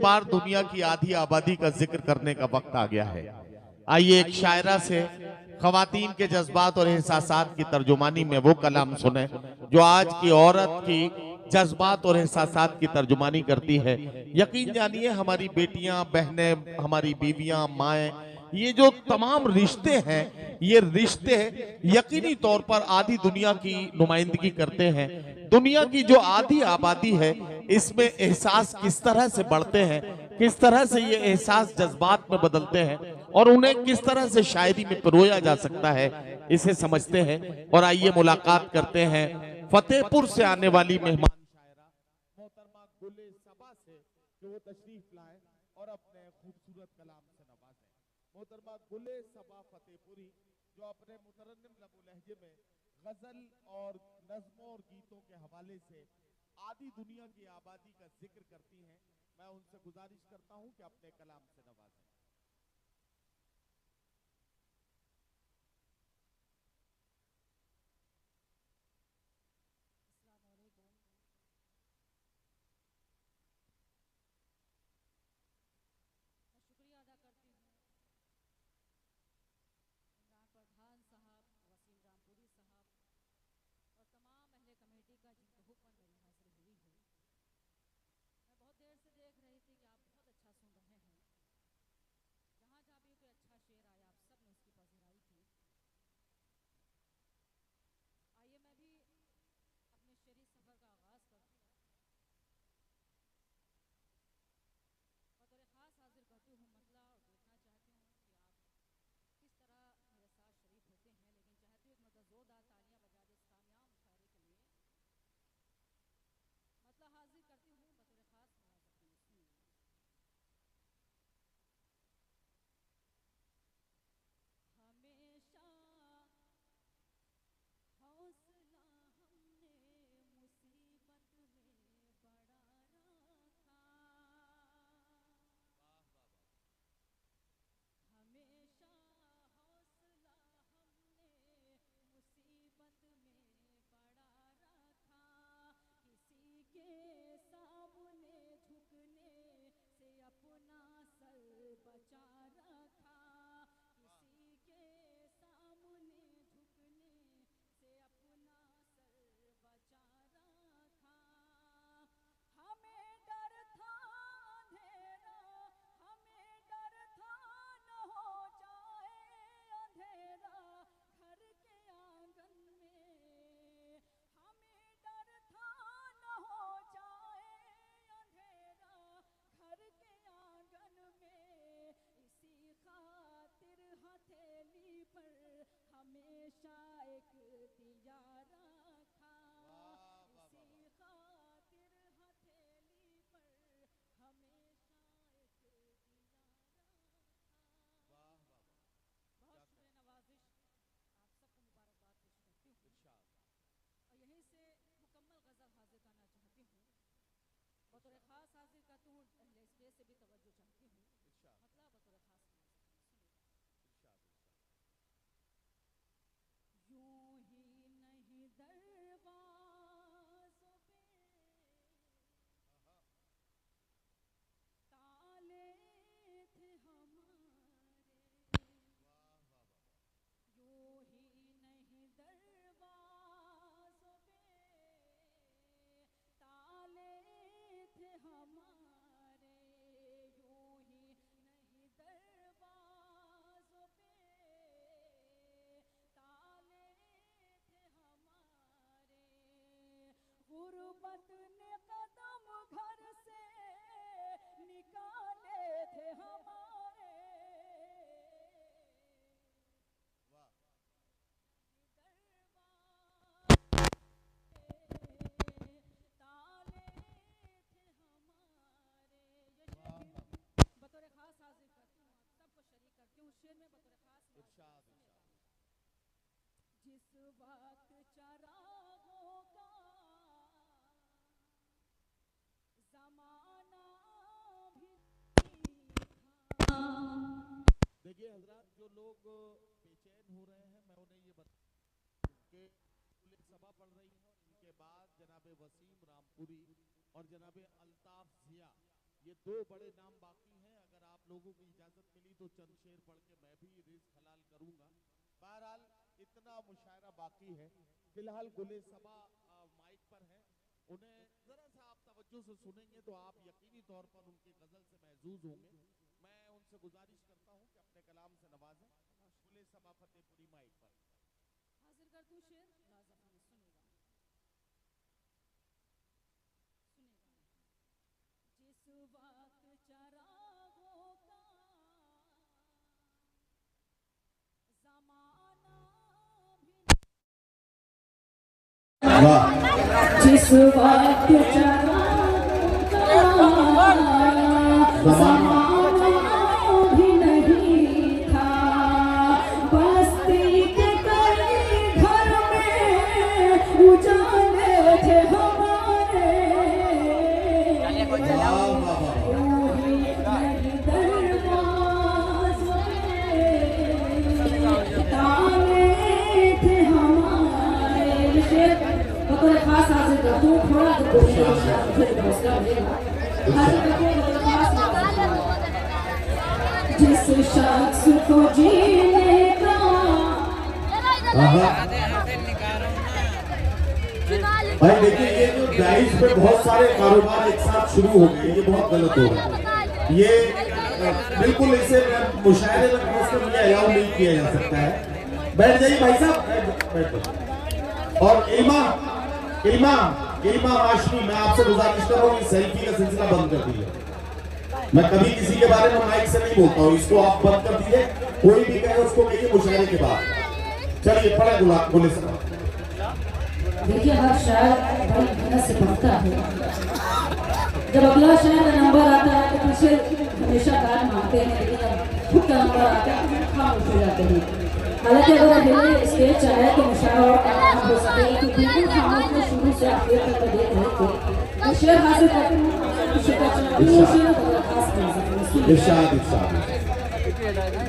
बार दुनिया की आधी आबादी का जिक्र करने का वक्त आ गया है। आइए एक शायरा से खवातीन के जज्बात और एहसासात की तर्जुमानी में वो कलाम सुने जो आज की औरत की जज्बात और एहसासात की तर्जुमानी करती है। यकीन जानिए हमारी बेटियां, बहनें, हमारी बीवियां, माएं, ये जो तमाम रिश्ते हैं, ये रिश्ते यकीनी तौर पर आधी दुनिया की नुमाइंदगी करते हैं। दुनिया की जो आधी आबादी है, इसमें एहसास किस तरह से बढ़ते हैं, किस तरह से ये एहसास जज्बात में बदलते हैं और उन्हें किस तरह से शायरी में पिरोया जा सकता है, इसे समझते हैं। और आइए मुलाकात करते हैं फतेहपुर से आने वाली मेहमान शायरा मोहतरमा गुले सबा से, जो वो तशरीफ लाए और अपने खूबसूरत कलाम से नवाजें। मोहतरमा गुले सबा फतेहपुरी, जो अपने मुतरन्निम लबो लहजे में गजल और नज़्मों और गीतों के हवाले से आधी दुनिया की आबादी का जिक्र करती हैं, मैं उनसे गुजारिश करता हूं कि अपने कलाम से नवाजें। शुक्रिया अदा करती हूँ इमरान प्रधान साहब, वसीम रामपुरी साहब और तमाम अहले कमेटी का जिनके हुक्म मेरी हाजिरी हुई है। मैं बहुत देर से देख रही थी कि आप बहुत अच्छा सुन रहे हैं। जहाँ जहाँ भी कोई अच्छा शेर आया आप सब ने उसकी पजीराई की। आइए मैं भी अपने शेरी सफ़र का आगाज़ करती हूँ। बतौर ख़ास हाजिर करती हूँ मतला और देखना चाहती हूँ कि आप किस तरह मेरे साथ शरीक होते हैं। लेकिन चाहती हूँ एक मतलब ज़ोरदार तालियां बजा दें इस कामयाब मुशायरे के लिए। मतला हाजिर करती हूँ बतौर ख़ास मुलाज़ा की। हमेशा हौसला हमने मुसीबत में बड़ा रखा। हमेशा हौसला हमने मुसीबत में बड़ा रखा। किसी के सामने झुकने से अपना सर बचा रखा। किसी के सामने झुकने से अपना सर बचा रखा। हमें डर था अंधेरा, हमें डर था न हो जाए अंधेरा घर के आंगन में। हमें डर था न हो जाए अंधेरा घर के आंगन में। इसी खातिर हथेली पर हमेशा एक दिया रखा। इसी खातिर हथेली पर हमेशा एक दिया रखा। बहुत शुक्रिया नवाजिश, आप सबको मुबारकबाद पेश करती हूँ और यहीं से मुकम्मल गज़ल हाजिर करना चाहती हूँ। बतौर ख़ास हाजिर करती हूँ, अहले स्टेज से भी तवज्जो चाहती हूँ। मतलब बतौर ख़ास यूं ही नहीं दरवाज़ों पे ताले थे हमारे। यूं ही नहीं दरवाज़ों पे ताले थे हमारे। यूं ही नहीं दरवाज़ों पे ताले थे हमारे। गुर्बत ने कदम घर से निकाले थे हमारे। ताले थे हमारे। बतौर खास हाजिर करती हूँ, आप सबको शरीक करती हूँ शेर में बतौर खास। जिस वक्त चरागों का जमाना भी था। देखिए हजरात, जो लोग बेचैन हो रहे हैं, मैं उन्हें ये बता कि कुल सभा पढ़ रही हैं और इनके बाद जनाब वसीम रामपुरी और जनाब अल्ताफ जिया ये दो बड़े नाम बाकी हैं। अगर आप लोगों की इजाजत मिली तो चंद शेर पढ़ के मैं भी रिज़्क हलाल करूंगा। बहरहाल इतना मुशायरा बाकी है। फिलहाल गुले सबा माइक पर है, उन्हें जरा सा आप तवज्जो से सुनेंगे तो आप यकीनी तौर पर उनकी गजल से महजूज होंगे। मैं उनसे गुजारिश करता हूं कि अपने कलाम से नवाजें। गुले सबा फतेहपुरी माइक पर हाजिर कर दूं शेर, मुलाज़ा खान सुनेगा। जिस वक्त चरागों का ज़माना भी, जिस वक्त चरागों का ज़माना भी नहीं था, बस्ती के कई घर में उजाले थे हमारे, खास हाजिर कर तू थोड़ा जिस शख्स को जीने का भाई देखिए, ये जो डाइस पे बहुत सारे कारोबार एक साथ शुरू हो गए, ये बहुत गलत हो रहा है। ये बिल्कुल इसे मुशायरे में ये अलाउ नहीं किया जा सकता है। बैठ जाइए भाई साहब, बैठो। और इल्मा माशमी, मैं आपसे गुजारिश कर रहा हूँ सेल्फी का सिलसिला बंद कर दीजिए। मैं कभी किसी के बारे में माइक से नहीं बोलता हूँ, इसको आप बंद कर दीजिए। कोई भी कहे उसको कहिए मुशायरे के बाद। चलिए पढ़े गुले सबा। देखिए, हर शायर बड़ी मेहनत से पढ़ता है। जब अगला शायर का नंबर आता है तो पीछे हमेशा कार मांगते हैं, लेकिन जब खुद का नंबर आता है तो खामोश हो जाते हैं। हालांकि अगर अकेले स्टेज चाहे तो मुशायरा और काम हो सकेगा, तो बिल्कुल खामोश में शुरू से आखिर तक देख रहे थे। तो शेर हासिल करते हैं,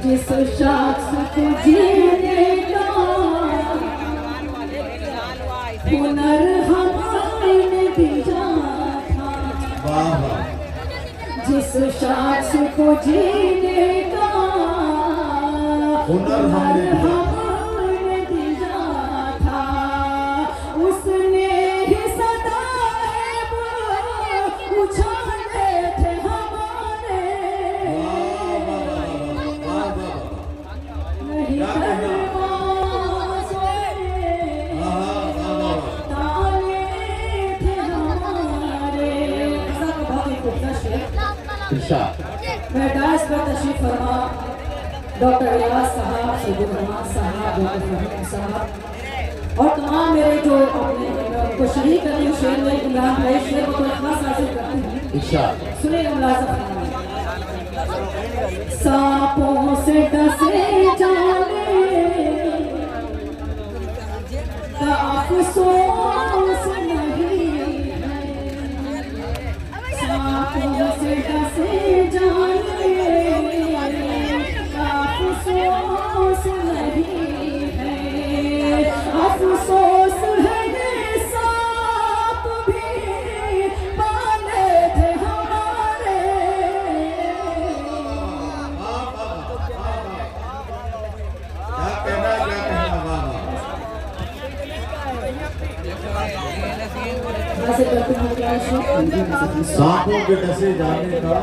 जिस शख्स को जीने का हुनर हमारे दिया था, जिस शख्स को जीने का हुनर हमारे दिया था, उसने ही सदाएं उछाले थे हमारे, नहीं मैं डांस पर तशरीफ फरमा डॉक्टर रियाज साहब, सैयद रहमान साहब, डॉक्टर फहीम साहब और तमाम मेरे जो अपने को शरीक करने शेर में इमरान भाई शेर को खास हासिल करते हैं। सुनिए मुलाज़ा खान। सांपों से डसे जाने का अफसोस नहीं है, सांपों से डसे जाने का अफसोस नहीं है, अफसोस है ये सांप भी पाले थे हमारे, सांपों के डसे जाने का,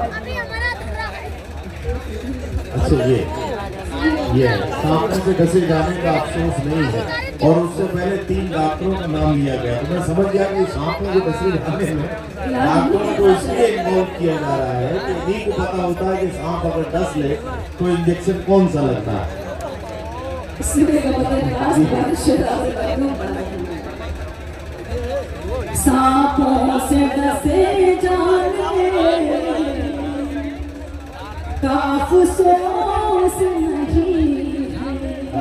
अच्छा ये सांपों के डसे जाने का अफसोस नहीं है। और उससे पहले 3 डॉक्टरों का नाम लिया गया, तो मैं समझ गया कि सांपों के डसे जाने में डॉक्टरों को इसलिए इन्वॉल्व किया जा रहा है कि इन्हीं को पता होता है कि सांप अगर डस ले तो इंजेक्शन कौन सा लगता है। सांपों से डसे जाने का अफसोस नहीं है,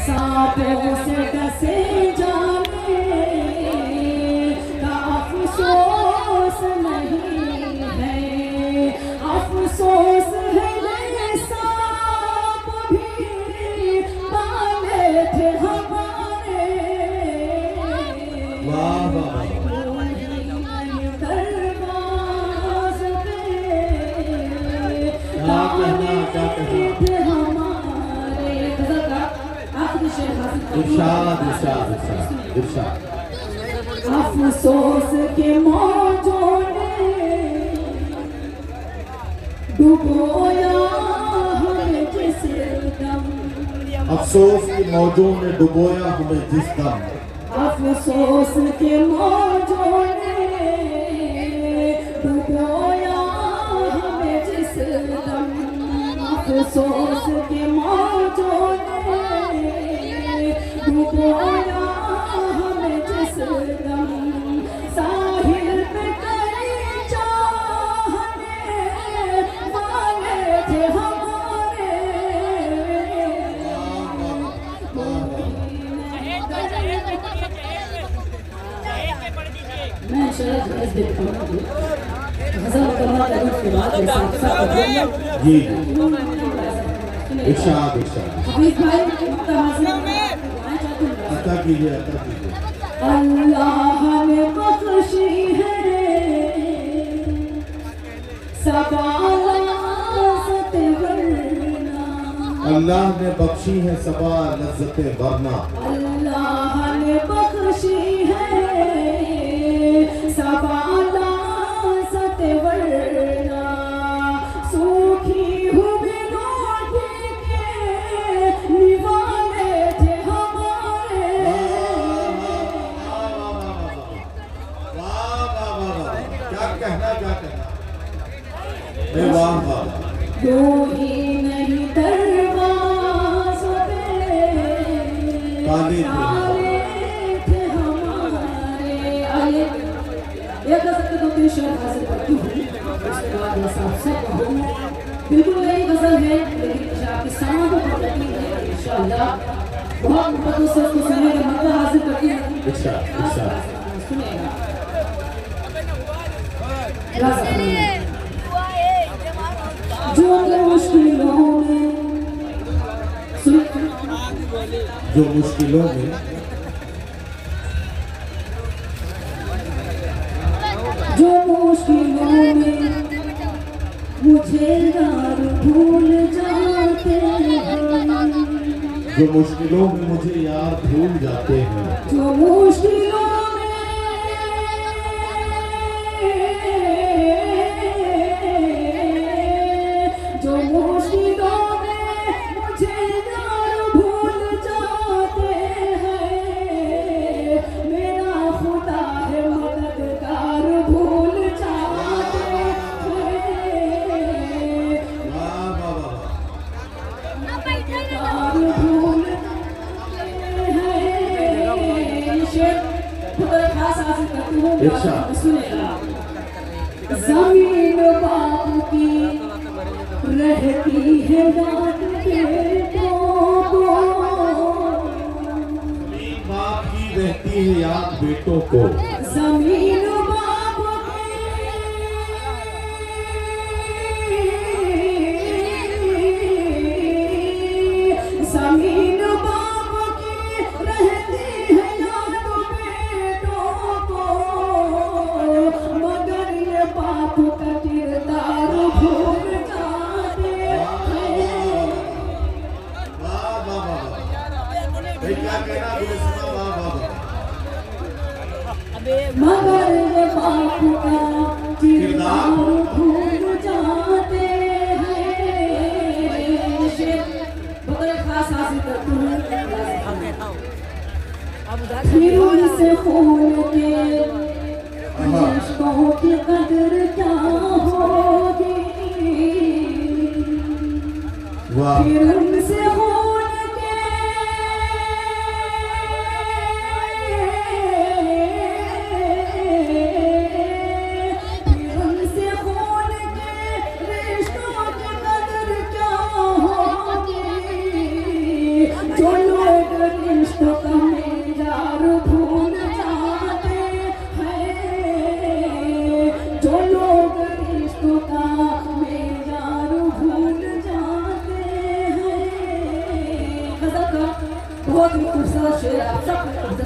सांपों से डसे जाने का अफसोस नहीं है, अफसोस है ये सांप भी पाले थे हमारे, दरवाज़ क्या कहना, क्या कहना। थे हमारे गजल का आखिरी शेर हासिल कर लिया। इरशाद इरशाद इरशाद इरशाद। अफसोस के मौजों ने डुबोया हमें जिस दम, अफसोस की मौजों ने डुबोया हमें जिस दम, अफसोस के मौजों ने डुबोया हमें जिस दम, अफसोस के मौजों ने डुबोया हमें जिस दम, साहिल पे कई चाहने वाले थे हमारे, मैं शायद इस देखता हूँ गजल करना चाहिए उसके बाद जी इरशाद इरशाद। हफीज भाई मक्ता हाजिर अता कीजिए अता कीजिए। अल्लाह ने बख्शी है सबालत वरना, अल्लाह ने बख्शी है सबा लज्जत वरना, अल्लाह ने बख्शी है सबालत वरना, सूखी हुई रोटी के निवाले थे हमारे, वाह वाह वाह वाह, क्या कहना क्या कहना। वाह वाह, यूं ही नहीं दरवाज़ों पे ताले ताले थे हमारे। आइए एक गजल के दो तीन शेर हासिल करती हूँ, उसके बाद मैं सबसे कहूँ बिल्कुल नई गजल है लेकिन आपकी सामने को पकड़नी है इंशाअल्लाह, बहुत मोहब्बत से उसको सुनेंगे, मतलब हासिल करती है। इरशाद इरशाद। सुनिएगा जो मुश्किलों में जो मुश्किलों में जो मुश्किलों में मुझे यार भूल जाते हैं, जो मुश्किलों में मुझे यार भूल जाते हैं, जो मुश्किलों जो मुश्किलों में मुझे यार भूल जाते हैं, मेरा खुदा है मददगार भूल जाते हैं, वाह वाह वाह वाह। मददगार भूल हैं। शेर खुदा खास हासिल करती हूँ, इरशाद। सुनेगा। ज़मीन बाप की रहती है याद बेटों को, बाप की रहती है याद बेटों को, ज़मीन बाप की, ज़मीन बाप की रहती है याद बेटों को, मगर ये बाप का किरदार भूल जाते हैं, वाह वाह वाह वाह। भाई क्या कहना, बोले सुना, वाह वाह वाह। मगर ये बाप का किरदार भूल जाते हैं। शेर बगैर खास हासिल करती हूँ, फिर उनसे खून के रिश्तों की कदर क्या होगी, वाह फिर उनसे खून के फिर उनसे खून के रिश्तों की कदर क्या होगी, जो लोग रिश्तों का मेयार भूल जाते हैं, जो लोग रिश्तों का मेयार भूल जाते हैं। गजल का बहुत ही खूबसूरत शेर आप सब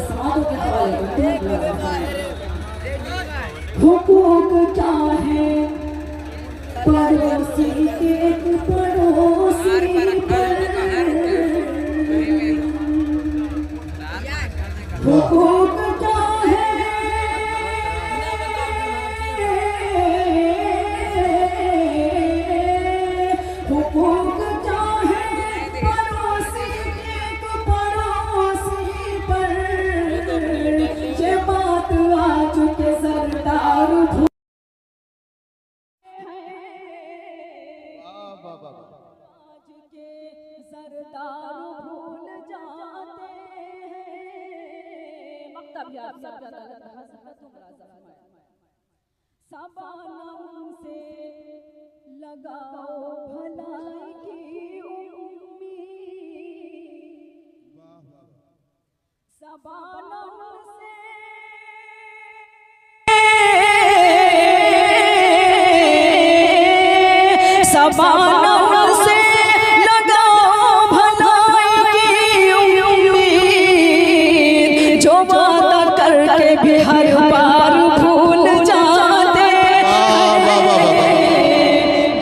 समातों के हवाले करते हैं। हुकूक क्या है पड़ोसी के पड़ोसी हुकूक क्या है हुकूक क्या है पड़ोसी के पड़ोसी पर ये बात आज के सरदार आज के सरदार भूल जाते हैं मकतब याद सबानम से लगाओ भलाई की उम्मीद सबानम से सबानम से लगाओ भलाई की उम्मीद जो वादा करके भी हर बार भूल जाते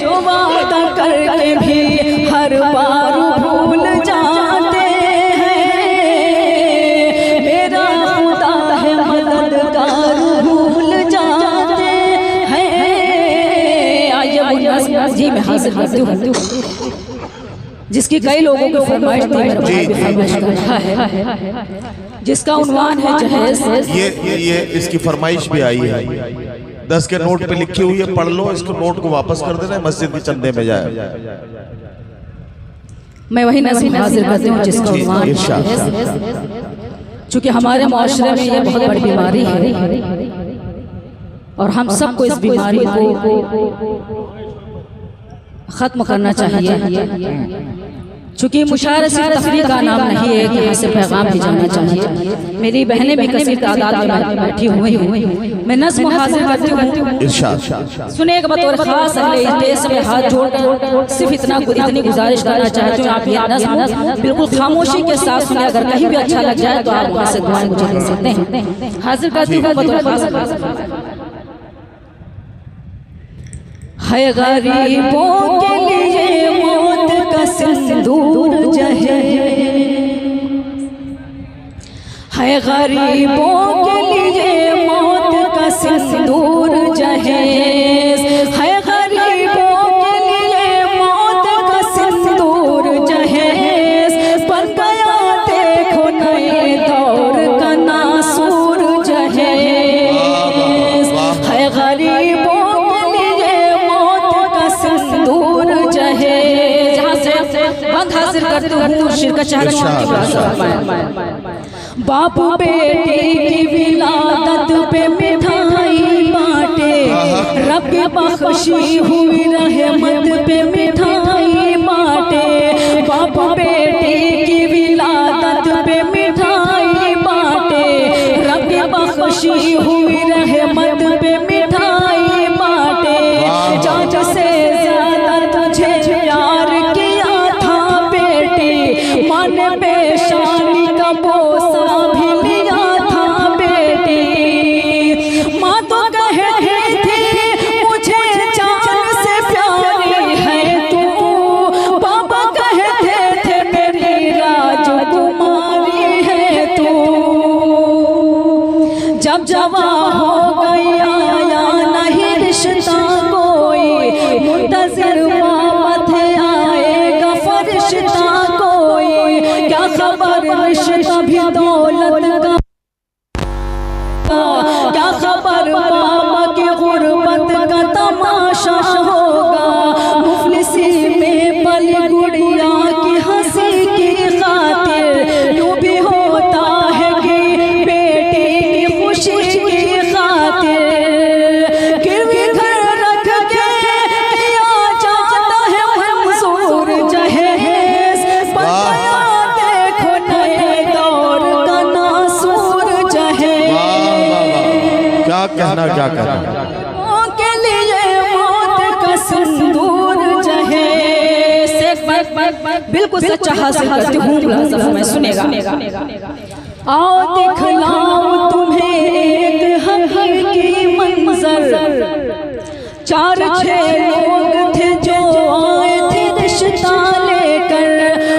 जो वादा करके भी हर बार भूल जाते हैं मेरा खुदा है मददगार भूल जाते हैं आइए जी मैं हाजिर करती हूँ जिसकी कई लोगों को फरमाइश थी जिसका उन्वान है जहेज। ये इसकी फरमाइश भी आई है 10 के नोट पे लिखी हुई है, पढ़ लो इसको, नोट को वापस कर देना, मस्जिद के चंदे में जाए। मैं वही नज़्म हाजिर करती हूँ जिसका उन्वान है जहेज। चूंकि हमारे माशरे में ये बहुत बड़ी बीमारी है और हम सबको इस बीमारी को खत्म करना चाहिए। चूंकि मुशायरे सिर्फ तफरीह का नाम नहीं है कि यहाँ से पैगाम भी जाना चाहिए। मेरी बहनें भी कसीर तादाद में बैठी हुई हैं। मैं नज़्म हाजिर करती हूँ, सुनेगा बतौर खास अहले इज्तिमा में हाथ जोड़कर सिर्फ इतनी गुजारिश करना चाहती हूँ, आप ये नज़्म बिल्कुल खामोशी के साथ सुने। अगर कहीं भी अच्छा लग जाए तो आप वहाँ से दुआएं मुझे दे सकते हैं। हाजिर करती हूँ बतौर खास। है गरीबों के लिए मौत का सिंदूर जहेज है गरीबों के लिए मौत का सिंदूर जहेज है गरीबों के लिए मौत का सिंदूर जहेज बन गया देखो नए दौर का नासूर जहेज है गरीबों हाजिर करती हूँ मुर्शिद का चेहरा बापू बेटी की विलादत पे मिठाई बांटे रब की बख्शी हुई रहमत पे मिठाई बांटे बापू बेटी की विलादत पे मिठाई बांटे रब की बख्शी हुई रहमत पे मिठाई बांटे जान से ज्यादा तुझे प्यार किया था बेटी मन पेशानी का बोसा भी लिया था बेटी माँ तो कहती थी मुझे जान से प्यारी है तू पापा कहते थे मेरी राजकुमारी है तू जब जवां हो गई आया नहीं रिश्ता कोई मुंतजिर वापस आएगा फरिश्ता कोई क्या खबर रिश्ता भी दौलत का क्या खबर बाबा की गुर्बत का तमाशा होगा मुफलिसी में पली गुड़िया की हंसी की खातिर यूं भी होता है कि बेटी की खुशी की खातिर गिरवी घर रख के किया जाता है मंजूर जहेज बताया देखो नए दौर का नासूर जहेज क्या कहना के लिए मौत का सिंदूर जहेज बिल्कुल सच्चा हासिल करती हूँ मैं सुनेगा आओ दिखलाऊं तुम्हें एक हकीकी मंजर चार छह लोग थे जो आए थे रिश्ता लेकर,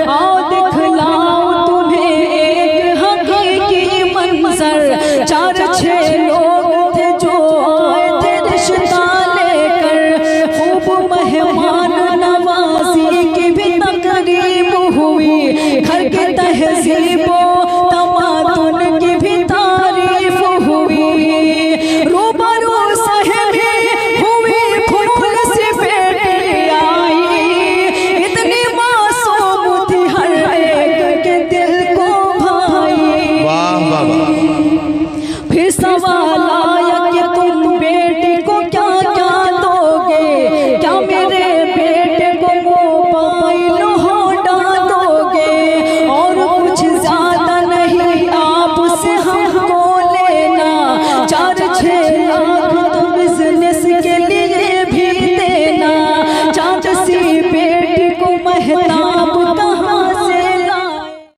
आओ दिखलाओ तुम्हें एक हकीकी मंजर। चार छह लोग थे जो आए थे रिश्ता लेकर, खूब मेहमान नवाजी की भी तकरीब हुई, घर के तहजीबो तमादुन की भी तारीफ हुई। रूबरू सहमी हुई फूल से बेटी आई, इतनी मासूम थी हर एक के दिल को भाई। वाह वाह वाह। फिर सवाल आया कि तुम बेटी को क्या क्या दोगे, क्या मेरे बेटे को मोबाइल होंडा दोगे, और कुछ ज्यादा नहीं आपसे हमको लेना, 4-6 लाख तो बिजनेस के लिए भी देना। चाँद सी बेटी को महता